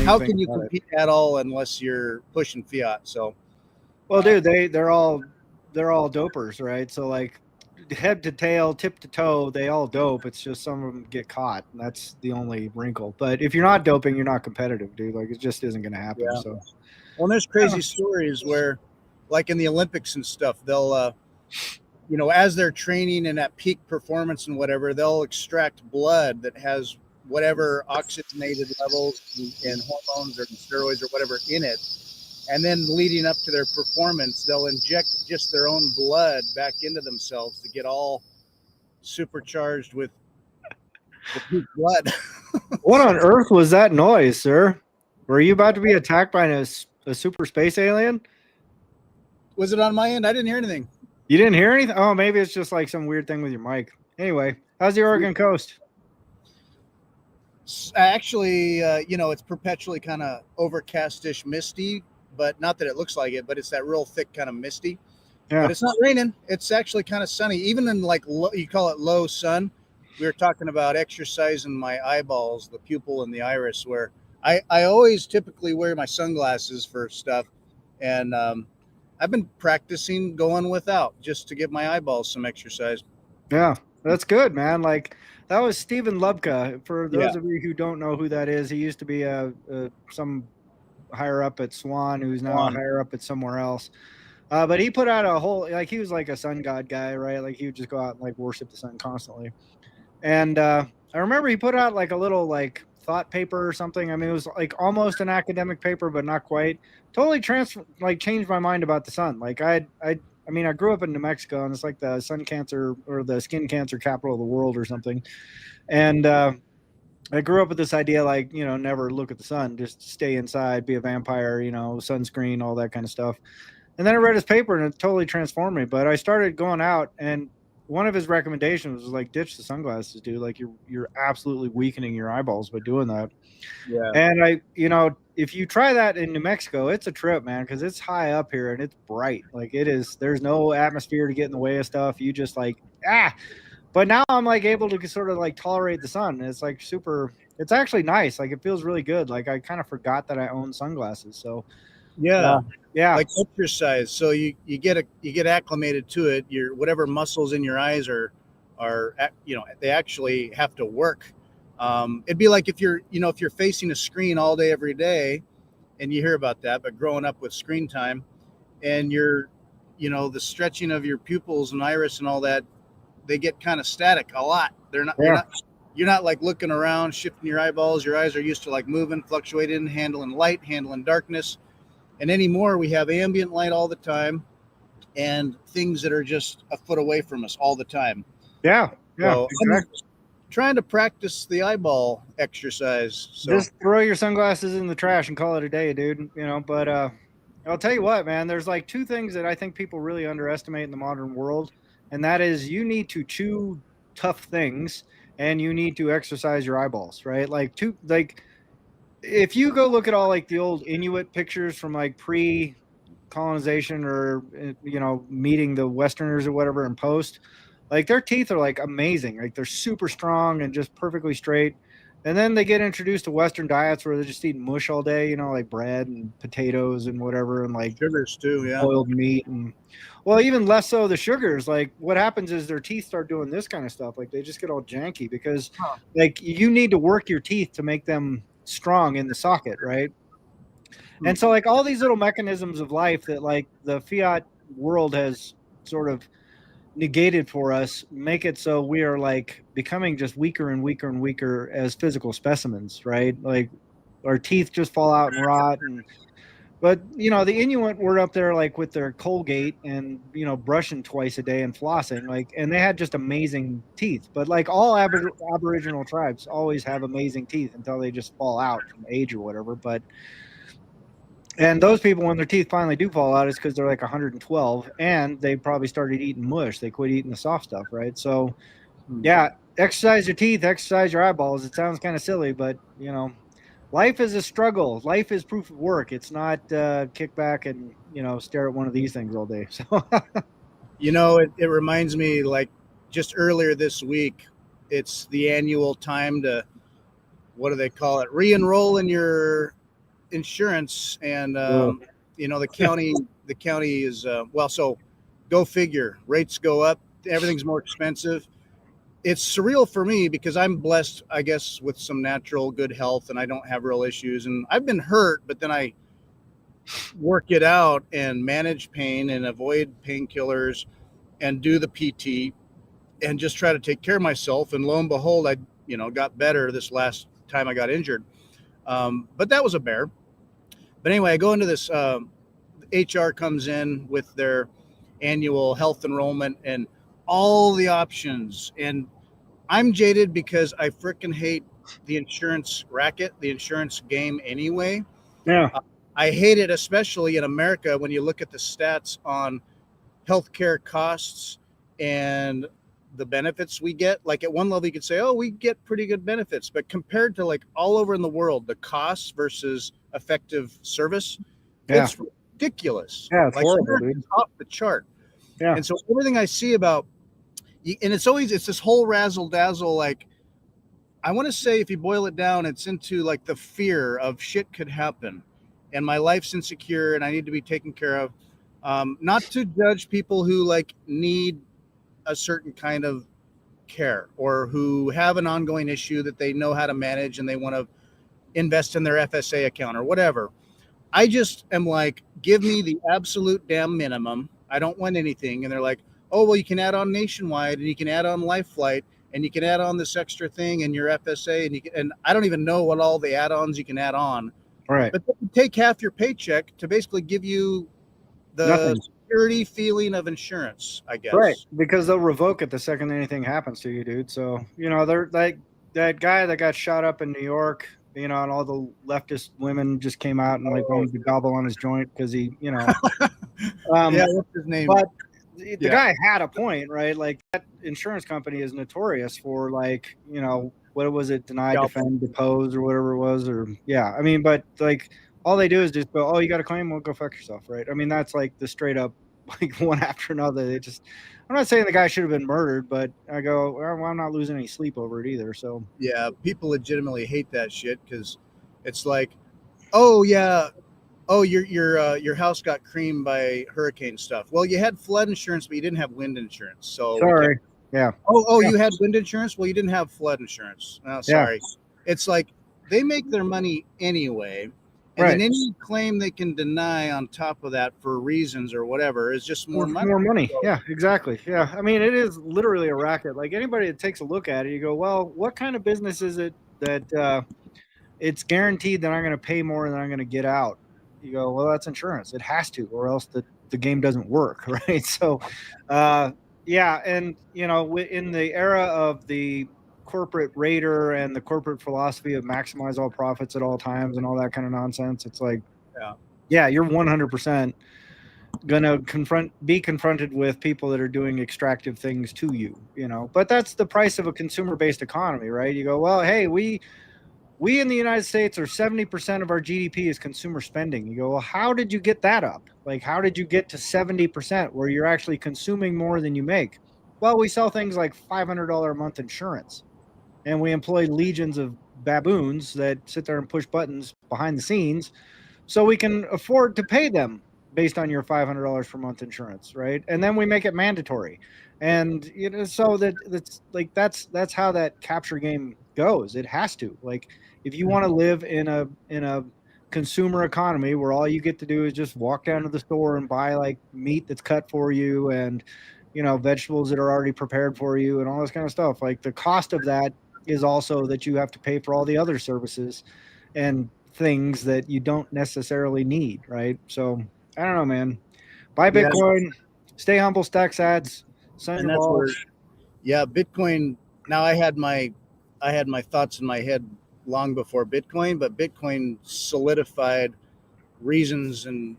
How anything can you about it. compete at all unless you're pushing fiat? So, Well, dude, they're all dopers, right? So like head to tail, tip to toe, they all dope. It's just some of them get caught. And that's the only wrinkle. But if you're not doping, you're not competitive, dude. Like it just isn't going to happen. yeah. So Well, there's crazy stories where, like in the Olympics and stuff, they'll, as they're training and at peak performance and whatever, they'll extract blood that has whatever oxygenated levels and hormones or steroids or whatever in it. And then leading up to their performance, they'll inject just their own blood back into themselves to get all supercharged with the peak blood. what on earth was that noise, sir? Were you about to be attacked by a super space alien? Was it on my end? I didn't hear anything. You didn't hear anything? Oh, maybe it's just like some weird thing with your mic. Anyway, how's the Oregon coast? Actually, it's perpetually kind of overcastish, misty, but not that it looks like it, but it's that real thick kind of misty. Yeah. But it's not raining. It's actually kind of sunny, even in like you call it low sun. We were talking about exercising my eyeballs, the pupil and the iris, where I always typically wear my sunglasses for stuff, and I've been practicing going without just to give my eyeballs some exercise. Yeah, that's good, man. Like that was Stephen Lubka. For those Yeah. of you who don't know who that is, he used to be some higher up at Swan, who's now Swan. higher up at somewhere else. But he put out a whole, like he was like a sun god guy, right? Like he would just go out and like worship the sun constantly. And I remember he put out like a little like thought paper or something. I mean, it was like almost an academic paper, but not quite. Totally changed my mind about the sun. Like I mean, I grew up in New Mexico, and it's like the sun cancer or the skin cancer capital of the world or something. And I grew up with this idea, like, never look at the sun, just stay inside, be a vampire, sunscreen, all that kind of stuff. And then I read his paper, and it totally transformed me. But I started going out, and one of his recommendations was like, ditch the sunglasses, dude. Like you're absolutely weakening your eyeballs by doing that. Yeah. And if you try that in New Mexico, it's a trip, man, because it's high up here and it's bright. Like it is, there's no atmosphere to get in the way of stuff. You just like, but now I'm like able to sort of like tolerate the sun. It's like super, it's actually nice. Like it feels really good. Like I kind of forgot that I own sunglasses. So Yeah. yeah. Like exercise. So you get acclimated to it. Your whatever muscles in your eyes are they actually have to work. It'd be like if you're facing a screen all day every day, and you hear about that, but growing up with screen time, and the stretching of your pupils and iris and all that, they get kind of static a lot. You're not like looking around, shifting your eyeballs. Your eyes are used to like moving, fluctuating, handling light, handling darkness. And anymore, we have ambient light all the time and things that are just a foot away from us all the time. Yeah. So exactly. I'm trying to practice the eyeball exercise. So just throw your sunglasses in the trash and call it a day, dude. But I'll tell you what, man, there's like two things that I think people really underestimate in the modern world. And that is you need to chew tough things and you need to exercise your eyeballs, right? If you go look at all like the old Inuit pictures from like pre-colonization or meeting the Westerners or whatever in post, like their teeth are like amazing, like they're super strong and just perfectly straight. And then they get introduced to Western diets where they're just eating mush all day, like bread and potatoes and whatever, and like sugars too, yeah, boiled meat, and well, even less so the sugars. Like what happens is their teeth start doing this kind of stuff, like they just get all janky because like you need to work your teeth to make them strong in the socket, right? And so like all these little mechanisms of life that like the fiat world has sort of negated for us make it so we are like becoming just weaker and weaker and weaker as physical specimens, right? Like our teeth just fall out and rot. But the Inuit were up there like with their Colgate and brushing twice a day and flossing, like, and they had just amazing teeth. But like all Aboriginal tribes always have amazing teeth until they just fall out from age or whatever. And those people, when their teeth finally do fall out, it's because they're like 112 and they probably started eating mush. They quit eating the soft stuff, right? So yeah, exercise your teeth, exercise your eyeballs. It sounds kind of silly, but life is a struggle. Life is proof of work. It's not kick back and stare at one of these things all day. So it reminds me, like just earlier this week, it's the annual time to, what do they call it, re-enroll in your insurance, and Ugh. the county is well. So, go figure. Rates go up. Everything's more expensive. It's surreal for me because I'm blessed, I guess, with some natural good health, and I don't have real issues. And I've been hurt, but then I work it out and manage pain and avoid painkillers and do the PT and just try to take care of myself. And lo and behold, I got better this last time I got injured. But that was a bear. But anyway, I go into this. HR comes in with their annual health enrollment and all the options. And I'm jaded because I freaking hate the insurance racket, the insurance game anyway. Yeah. I hate it, especially in America, when you look at the stats on healthcare costs and the benefits we get. Like at one level, you could say, oh, we get pretty good benefits. But compared to like all over in the world, the costs versus effective service, Yeah. it's ridiculous. Yeah, it's like horrible, dude. off the chart. Yeah. And so everything I see about, and it's this whole razzle dazzle. Like, I want to say, if you boil it down, it's into like the fear of shit could happen and my life's insecure and I need to be taken care of. Not to judge people who like need a certain kind of care or who have an ongoing issue that they know how to manage and they want to invest in their FSA account or whatever. I just am like, give me the absolute damn minimum. I don't want anything. And they're like, oh, well, you can add on Nationwide and you can add on Life Flight and you can add on this extra thing in your FSA. And I don't even know what all the add-ons you can add on. Right. But they can take half your paycheck to basically give you the Nothing. security feeling of insurance, I guess. Right. Because they'll revoke it the second anything happens to you, dude. So, they're like that guy that got shot up in New York, and all the leftist women just came out and like wanted to gobble on his joint because he, Yeah, what's his name? But the guy had a point, right? Like that insurance company is notorious for like, what was it? Deny, defend, depose, or whatever it was. Or I mean, but like all they do is just go, oh, you got a claim? Well, go fuck yourself, right? I mean, that's like the straight up, like one after another. I'm not saying the guy should have been murdered, but I go, well, I'm not losing any sleep over it either. So yeah, people legitimately hate that shit because it's like, oh yeah, oh your house got creamed by hurricane stuff. Well, you had flood insurance, but you didn't have wind insurance. So sorry. Yeah. Oh, you had wind insurance? Well, you didn't have flood insurance. Oh, sorry. Yeah. It's like they make their money anyway. And then any claim they can deny on top of that for reasons or whatever is just more money. More money. Yeah, exactly. Yeah. I mean, it is literally a racket. Like anybody that takes a look at it, you go, well, what kind of business is it that it's guaranteed that I'm going to pay more than I'm going to get out? You go, well, that's insurance. It has to, or else the game doesn't work. Right. So, yeah. And, in the era of the corporate raider and the corporate philosophy of maximize all profits at all times and all that kind of nonsense, it's like, you're 100% going to be confronted with people that are doing extractive things to you, but that's the price of a consumer-based economy, right? You go, well, hey, we in the United States are 70% of our GDP is consumer spending. You go, well, how did you get that up? Like, how did you get to 70% where you're actually consuming more than you make? Well, we sell things like $500 a month insurance, and we employ legions of baboons that sit there and push buttons behind the scenes so we can afford to pay them based on your $500 per month insurance, right? And then we make it mandatory. And, so that's how that capture game goes. It has to. Like, if you want to live in a consumer economy where all you get to do is just walk down to the store and buy like meat that's cut for you and vegetables that are already prepared for you and all this kind of stuff, like the cost of that is also that you have to pay for all the other services and things that you don't necessarily need, right? So I don't know, man. Buy Bitcoin, stay humble, stack sats, sign your balls. Bitcoin. Now I had my thoughts in my head long before Bitcoin, but Bitcoin solidified reasons and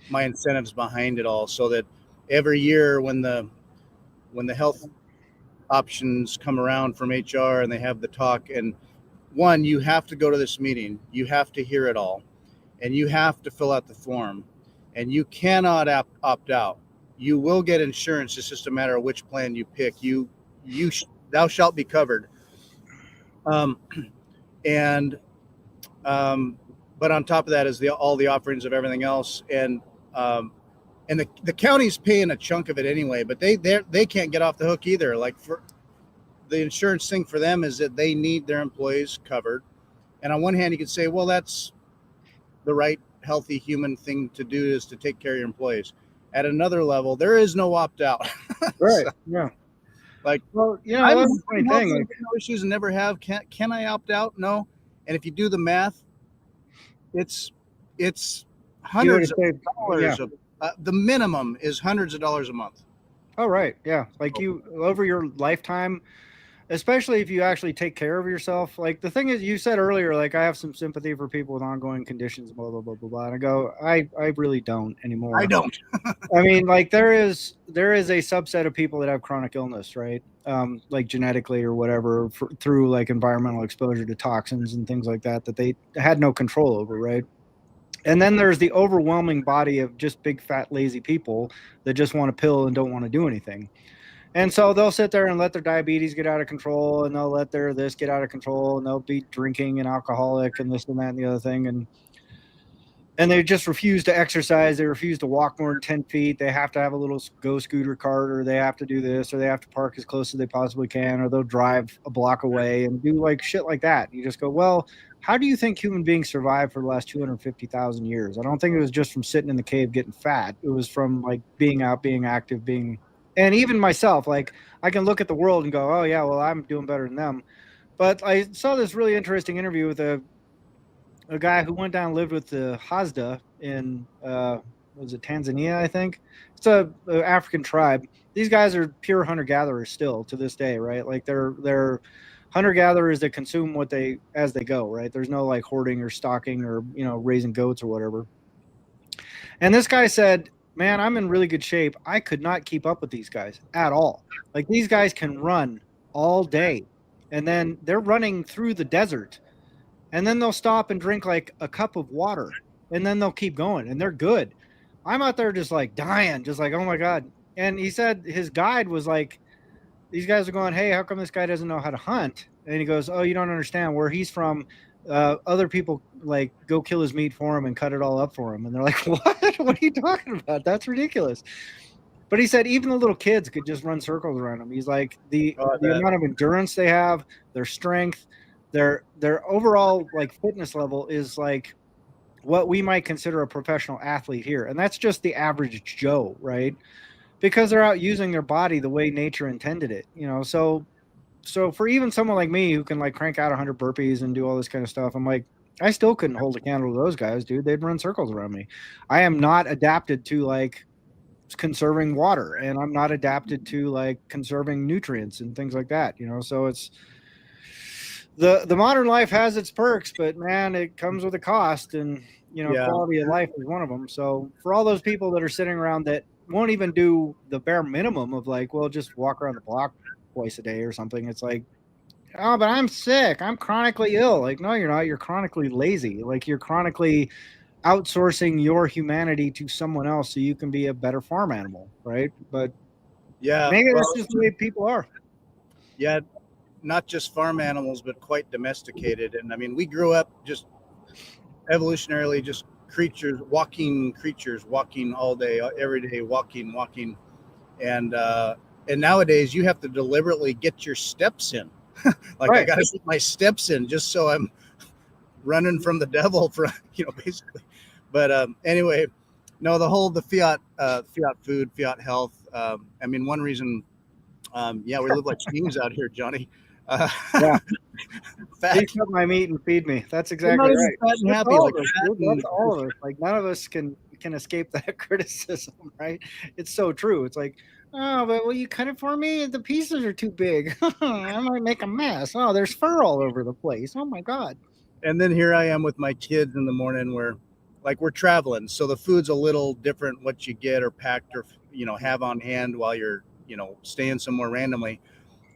my incentives behind it all, so that every year when the health options come around from HR and they have the talk, and one, you have to go to this meeting, you have to hear it all, and you have to fill out the form, and you cannot opt out. You will get insurance. It's just a matter of which plan you pick. Thou shalt be covered. but on top of that is all the offerings of everything else, um, and the county's paying a chunk of it anyway, but they can't get off the hook either. Like for the insurance thing for them is that they need their employees covered. And on one hand, you could say, well, that's the right healthy human thing to do, is to take care of your employees. At another level, there is no opt out. Right. So, Yeah. like, Well, I'm that's the funny thing. like, no issues and never have. Can I opt out? No. And if you do the math, it's hundreds of dollars. Yeah. The minimum is hundreds of dollars a month. Oh, right. Yeah. Like you over your lifetime, especially if you actually take care of yourself. Like the thing is, you said earlier, like I have some sympathy for people with ongoing conditions, blah, blah, blah, blah, blah. And I go, I really don't anymore. I don't. I mean, like there is a subset of people that have chronic illness, right? Like genetically or whatever, through like environmental exposure to toxins and things like that they had no control over, right? And then there's the overwhelming body of just big, fat, lazy people that just want a pill and don't want to do anything. And so they'll sit there and let their diabetes get out of control, and they'll let their this get out of control, and they'll be drinking and alcoholic and this and that and the other thing. And they just refuse to exercise. They refuse to walk more than 10 feet. They have to have a little go scooter cart, or they have to do this, or they have to park as close as they possibly can, or they'll drive a block away and do like shit like that. You just go, well, how do you think human beings survived for the last 250,000 years? I don't think it was just from sitting in the cave getting fat. It was from like being out, being active, and even myself, like I can look at the world and go, oh yeah, well, I'm doing better than them. But I saw this really interesting interview with a guy who went down and lived with the Hazda in was it Tanzania, I think. It's a African tribe. These guys are pure hunter-gatherers still to this day, right? Like they're hunter-gatherers that consume what they as they go, right? There's no like hoarding or stocking or raising goats or whatever. And this guy said, man, I'm in really good shape. I could not keep up with these guys at all. Like these guys can run all day, and then they're running through the desert, and then they'll stop and drink like a cup of water, and then they'll keep going, and they're good. I'm out there just like dying, just like, oh my God. And he said his guide was like, these guys are going, hey, how come this guy doesn't know how to hunt? And he goes, oh, you don't understand. Where he's from, other people like go kill his meat for him and cut it all up for him. And they're like, what? What are you talking about? That's ridiculous. But he said even the little kids could just run circles around him. He's like, the amount of endurance they have, their strength, their overall like fitness level is like what we might consider a professional athlete here. And that's just the average Joe, right? Because they're out using their body the way nature intended it, So for even someone like me who can like crank out 100 burpees and do all this kind of stuff, I'm like, I still couldn't hold a candle to those guys, dude. They'd run circles around me. I am not adapted to like conserving water, and I'm not adapted to like conserving nutrients and things like that, So it's the modern life has its perks, but man, it comes with a cost, and quality of life is one of them. So for all those people that are sitting around that won't even do the bare minimum of like, well, just walk around the block twice a day or something. It's like, oh, but I'm sick. I'm chronically ill. Like, no, you're not. You're chronically lazy. Like you're chronically outsourcing your humanity to someone else so you can be a better farm animal, right? But yeah, maybe that's just the way people are. Yeah, not just farm animals, but quite domesticated. And I mean, we grew up just evolutionarily just walking all day, every day, walking. And nowadays you have to deliberately get your steps in. Like right. I got to get my steps in just so I'm running from the devil for, basically. But anyway, no, the fiat food, fiat health. I mean, one reason, we live like kings out here, Johnny. Yeah. Please cut my meat and feed me. That's exactly right. Fat and happy, that's all of us. Like none of us can escape that criticism, right? It's so true. It's like, oh, but will you cut it for me? The pieces are too big. I might make a mess. Oh, there's fur all over the place. Oh my God. And then here I am with my kids in the morning where like we're traveling. So the food's a little different what you get or packed or, have on hand while you're, staying somewhere randomly.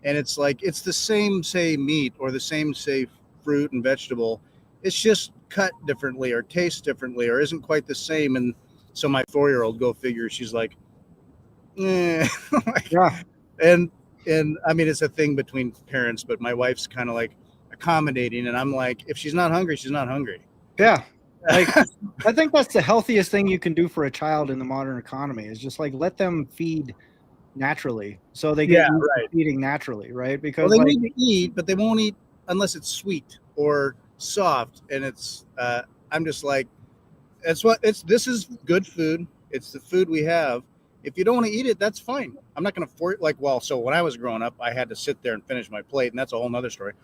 And it's like, it's the same, say, meat or the same, say, fruit and vegetable. It's just cut differently or tastes differently or isn't quite the same. And so my 4-year-old, go figure, she's like, yeah. And I mean, it's a thing between parents, but my wife's kind of like accommodating. And I'm like, if she's not hungry, she's not hungry. Yeah. Like, I think that's the healthiest thing you can do for a child in the modern economy is just like let them feed naturally so they get Yeah, used to right. feeding naturally, right? Well, Because they like, need to eat, but they won't eat unless it's sweet or soft. And it's, I'm just like, that's what it's. This is good food. It's the food we have. If you don't want to eat it, that's fine. I'm not going to force like. Well, so when I was growing up, I had to sit there and finish my plate, and that's a whole nother story.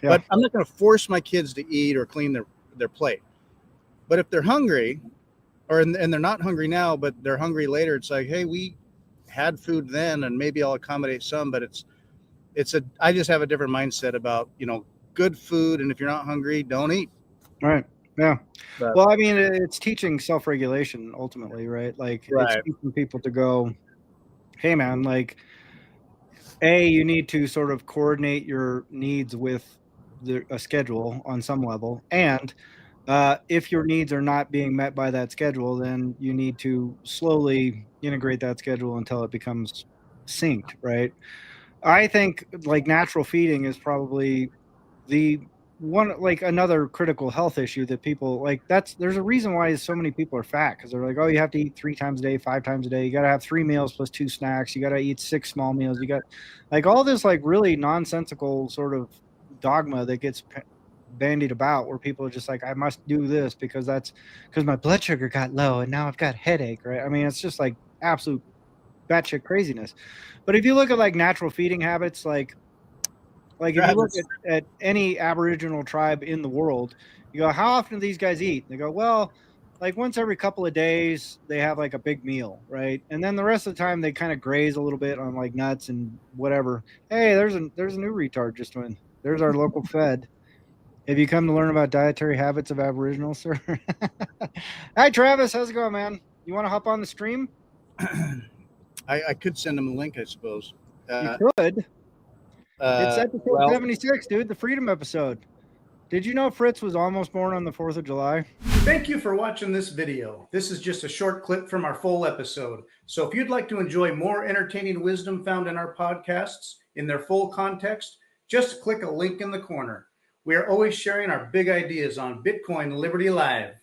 yeah, But I'm not going to force my kids to eat or clean their plate. But if they're hungry, and they're not hungry now, but they're hungry later, it's like, hey, we had food then, and maybe I'll accommodate some. But it's a. I just have a different mindset about good food, and if you're not hungry, don't eat. right, yeah. But Well, I mean, it's teaching self-regulation ultimately, right? Like, it's right, teaching people to go, hey, man, like, you need to sort of coordinate your needs with a schedule on some level, and if your needs are not being met by that schedule, then you need to slowly integrate that schedule until it becomes synced, right? I think like natural feeding is probably the one, like another critical health issue that people like. There's a reason why so many people are fat because they're like, oh, you have to eat 3 times a day, 5 times a day. You got to have 3 meals plus 2 snacks. You got to eat 6 small meals. You got like all this like really nonsensical sort of dogma that gets bandied about where people are just like, I must do this because that's because my blood sugar got low and now I've got headache, right? I mean, it's just like absolute batshit craziness. But if you look at like natural feeding habits, like if you look Travis. at any Aboriginal tribe in the world, you go, how often do these guys eat? And they go, well, like once every couple of days, they have like a big meal, right? And then the rest of the time, they kind of graze a little bit on like nuts and whatever. Hey, there's a new retard just went. There's our local Fed. Have you come to learn about dietary habits of Aboriginals, sir? Hi, Travis. How's it going, man? You want to hop on the stream? I could send them a link, I suppose. You Uh, could. It's episode well, 76, dude, the Freedom episode. Did you know Fritz was almost born on the 4th of July? thank you for watching this video. This is just a short clip from our full episode. So if you'd like to enjoy more entertaining wisdom found in our podcasts in their full context, just click a link in the corner. We are always sharing our big ideas on Bitcoin Liberty Live.